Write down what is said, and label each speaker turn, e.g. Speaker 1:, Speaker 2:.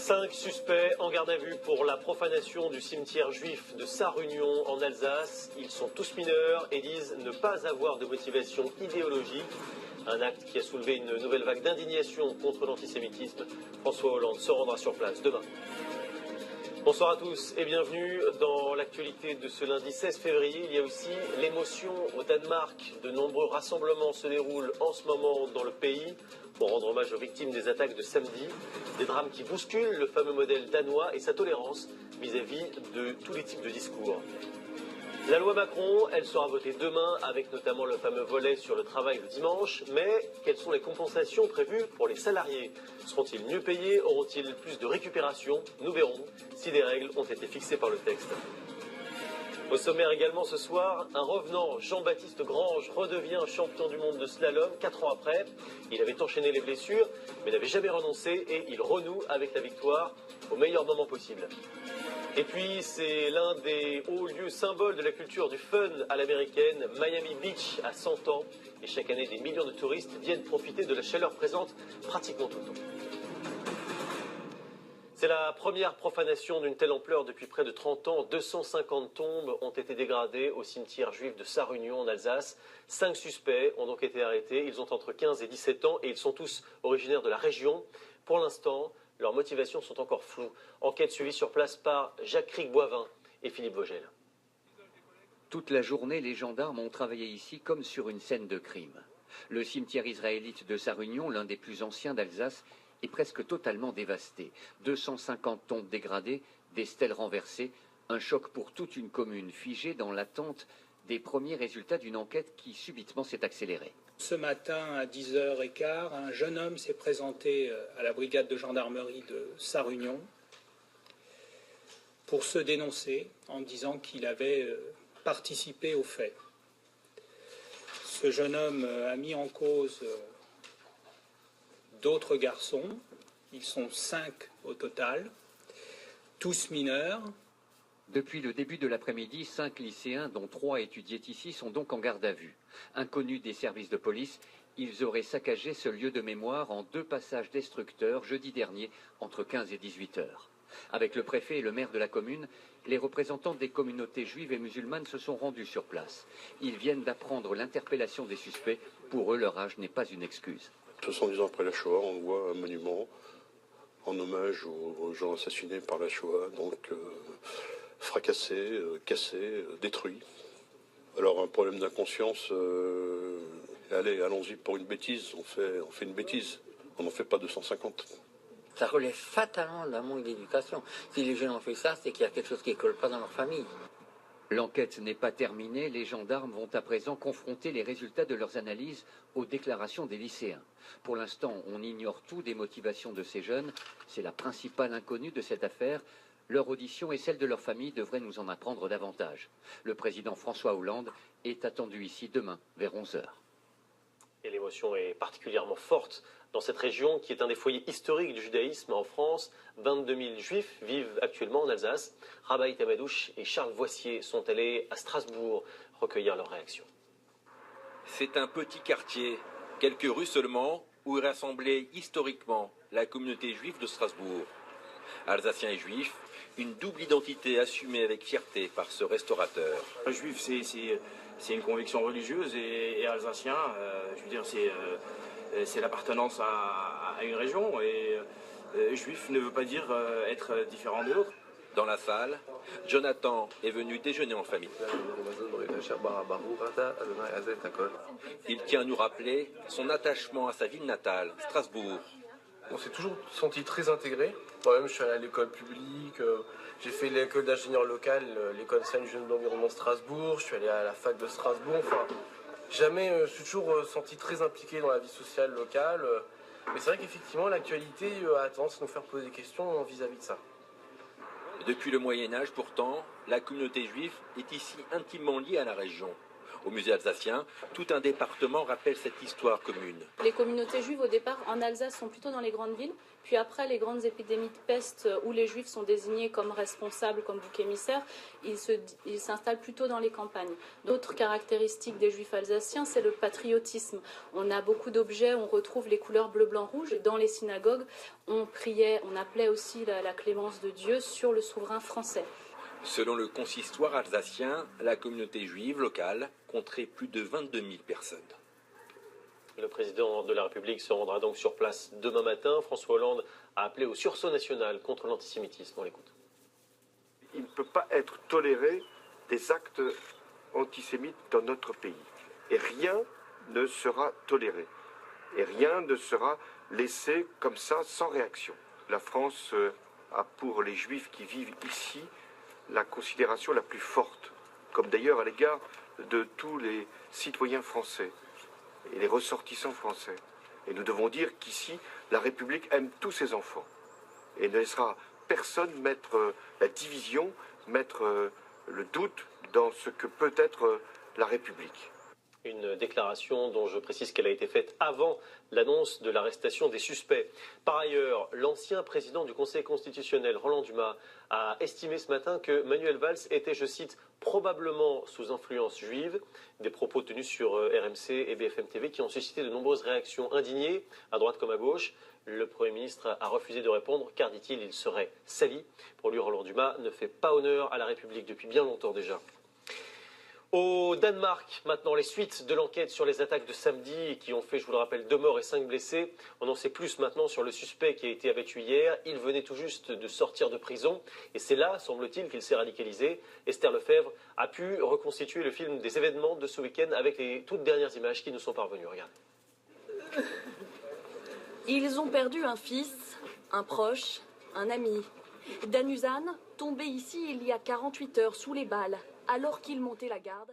Speaker 1: 5 suspects en garde à vue pour la profanation du cimetière juif de Sarre-Union en Alsace. Ils sont tous mineurs et disent ne pas avoir de motivation idéologique. Un acte qui a soulevé une nouvelle vague d'indignation contre l'antisémitisme. François Hollande se rendra sur place demain. Bonsoir à tous et bienvenue dans l'actualité de ce lundi 16 février. Il y a aussi l'émotion au Danemark. De nombreux rassemblements se déroulent en ce moment dans le pays pour rendre hommage aux victimes des attaques de samedi. Des drames qui bousculent le fameux modèle danois et sa tolérance vis-à-vis de tous les types de discours. La loi Macron, elle sera votée demain avec notamment le fameux volet sur le travail le dimanche. Mais quelles sont les compensations prévues pour les salariés? Seront-ils mieux payés? Auront-ils plus de récupération? Nous verrons si des règles ont été fixées par le texte. Au sommaire également ce soir, un revenant, Jean-Baptiste Grange, redevient champion du monde de slalom 4 ans après. Il avait enchaîné les blessures, mais n'avait jamais renoncé et il renoue avec la victoire au meilleur moment possible. Et puis, c'est l'un des hauts lieux symboles de la culture du fun à l'américaine. Miami Beach a 100 ans. Et chaque année, des millions de touristes viennent profiter de la chaleur présente pratiquement tout le temps. C'est la première profanation d'une telle ampleur depuis près de 30 ans. 250 tombes ont été dégradées au cimetière juif de Sarre-Union en Alsace. 5 suspects ont donc été arrêtés. Ils ont entre 15 et 17 ans et ils sont tous originaires de la région. Pour l'instant, leurs motivations sont encore floues. Enquête suivie sur place par Jacques Boivin et Philippe Vogel.
Speaker 2: Toute la journée, les gendarmes ont travaillé ici comme sur une scène de crime. Le cimetière israélite de Sarre-Union, l'un des plus anciens d'Alsace, est presque totalement dévasté. 250 tombes dégradées, des stèles renversées, un choc pour toute une commune figée dans l'attente des premiers résultats d'une enquête qui subitement s'est accélérée.
Speaker 3: Ce matin, à 10h15, un jeune homme s'est présenté à la brigade de gendarmerie de Sarre-Union pour se dénoncer en disant qu'il avait participé aux faits. Ce jeune homme a mis en cause d'autres garçons, ils sont 5 au total, tous mineurs.
Speaker 2: Depuis le début de l'après-midi, 5 lycéens, dont 3 étudiaient ici, sont donc en garde à vue. Inconnus des services de police, ils auraient saccagé ce lieu de mémoire en 2 passages destructeurs jeudi dernier entre 15 et 18 heures. Avec le préfet et le maire de la commune, les représentants des communautés juives et musulmanes se sont rendus sur place. Ils viennent d'apprendre l'interpellation des suspects. Pour eux, leur âge n'est pas une excuse.
Speaker 4: 70 ans après la Shoah, on voit un monument en hommage aux gens assassinés par la Shoah, donc fracassé, cassé, détruit. Alors un problème d'inconscience, allez, allons-y pour une bêtise, on fait une bêtise, on n'en fait pas 250.
Speaker 5: Ça relève fatalement de la manque d'éducation. Si les jeunes ont fait ça, c'est qu'il y a quelque chose qui ne colle pas dans leur famille.
Speaker 2: L'enquête n'est pas terminée, les gendarmes vont à présent confronter les résultats de leurs analyses aux déclarations des lycéens. Pour l'instant, on ignore tout des motivations de ces jeunes, c'est la principale inconnue de cette affaire. Leur audition et celle de leur famille devraient nous en apprendre davantage. Le président François Hollande est attendu ici demain, vers 11h.
Speaker 1: Et l'émotion est particulièrement forte dans cette région qui est un des foyers historiques du judaïsme en France. 22 000 juifs vivent actuellement en Alsace. Rabbi Tamadouche et Charles Voissier sont allés à Strasbourg recueillir leurs réactions.
Speaker 6: C'est un petit quartier, quelques rues seulement, où est rassemblée historiquement la communauté juive de Strasbourg. Alsaciens et juifs, une double identité assumée avec fierté par ce restaurateur.
Speaker 7: Juif, c'est une conviction religieuse et alsacien, je veux dire, c'est l'appartenance à une région. Et juif ne veut pas dire être différent de l'autre.
Speaker 6: Dans la salle, Jonathan est venu déjeuner en famille. Il tient à nous rappeler son attachement à sa ville natale, Strasbourg.
Speaker 8: On s'est toujours senti très intégré. Moi-même, je suis allé à l'école publique, j'ai fait l'école d'ingénieur local, l'école Saint-Jean d'environnement Strasbourg, je suis allé à la fac de Strasbourg. Enfin, je suis toujours senti très impliqué dans la vie sociale locale. Mais c'est vrai qu'effectivement, l'actualité a tendance à nous faire poser des questions vis-à-vis de ça.
Speaker 6: Depuis le Moyen-Âge, pourtant, la communauté juive est ici intimement liée à la région. Au musée alsacien, tout un département rappelle cette histoire commune.
Speaker 9: Les communautés juives, au départ, en Alsace, sont plutôt dans les grandes villes. Puis après, les grandes épidémies de peste où les juifs sont désignés comme responsables, comme boucs émissaires, ils s'installent plutôt dans les campagnes. D'autres caractéristiques des juifs alsaciens, c'est le patriotisme. On a beaucoup d'objets, on retrouve les couleurs bleu, blanc, rouge. Dans les synagogues, on priait, on appelait aussi la clémence de Dieu sur le souverain français.
Speaker 6: Selon le consistoire alsacien, la communauté juive locale compterait plus de 22 000 personnes.
Speaker 1: Le président de la République se rendra donc sur place demain matin. François Hollande a appelé au sursaut national contre l'antisémitisme. On l'écoute.
Speaker 10: Il ne peut pas être toléré des actes antisémites dans notre pays. Et rien ne sera toléré. Et rien ne sera laissé comme ça, sans réaction. La France a pour les Juifs qui vivent ici la considération la plus forte, comme d'ailleurs à l'égard de tous les citoyens français et les ressortissants français. Et nous devons dire qu'ici, la République aime tous ses enfants et ne laissera personne mettre la division, mettre le doute dans ce que peut être la République.
Speaker 1: Une déclaration dont je précise qu'elle a été faite avant l'annonce de l'arrestation des suspects. Par ailleurs, l'ancien président du Conseil constitutionnel, Roland Dumas, a estimé ce matin que Manuel Valls était, je cite, probablement sous influence juive. Des propos tenus sur RMC et BFM TV qui ont suscité de nombreuses réactions indignées, à droite comme à gauche. Le Premier ministre a refusé de répondre car, dit-il, il serait sali. Pour lui, Roland Dumas ne fait pas honneur à la République depuis bien longtemps déjà. Au Danemark, maintenant, les suites de l'enquête sur les attaques de samedi qui ont fait, je vous le rappelle, 2 morts et 5 blessés. On en sait plus maintenant sur le suspect qui a été abattu hier. Il venait tout juste de sortir de prison et c'est là, semble-t-il, qu'il s'est radicalisé. Esther Lefebvre a pu reconstituer le film des événements de ce week-end avec les toutes dernières images qui nous sont parvenues. Regardez.
Speaker 11: Ils ont perdu un fils, un proche, un ami. Danuzan, tombé ici il y a 48 heures sous les balles, alors qu'il montait la garde.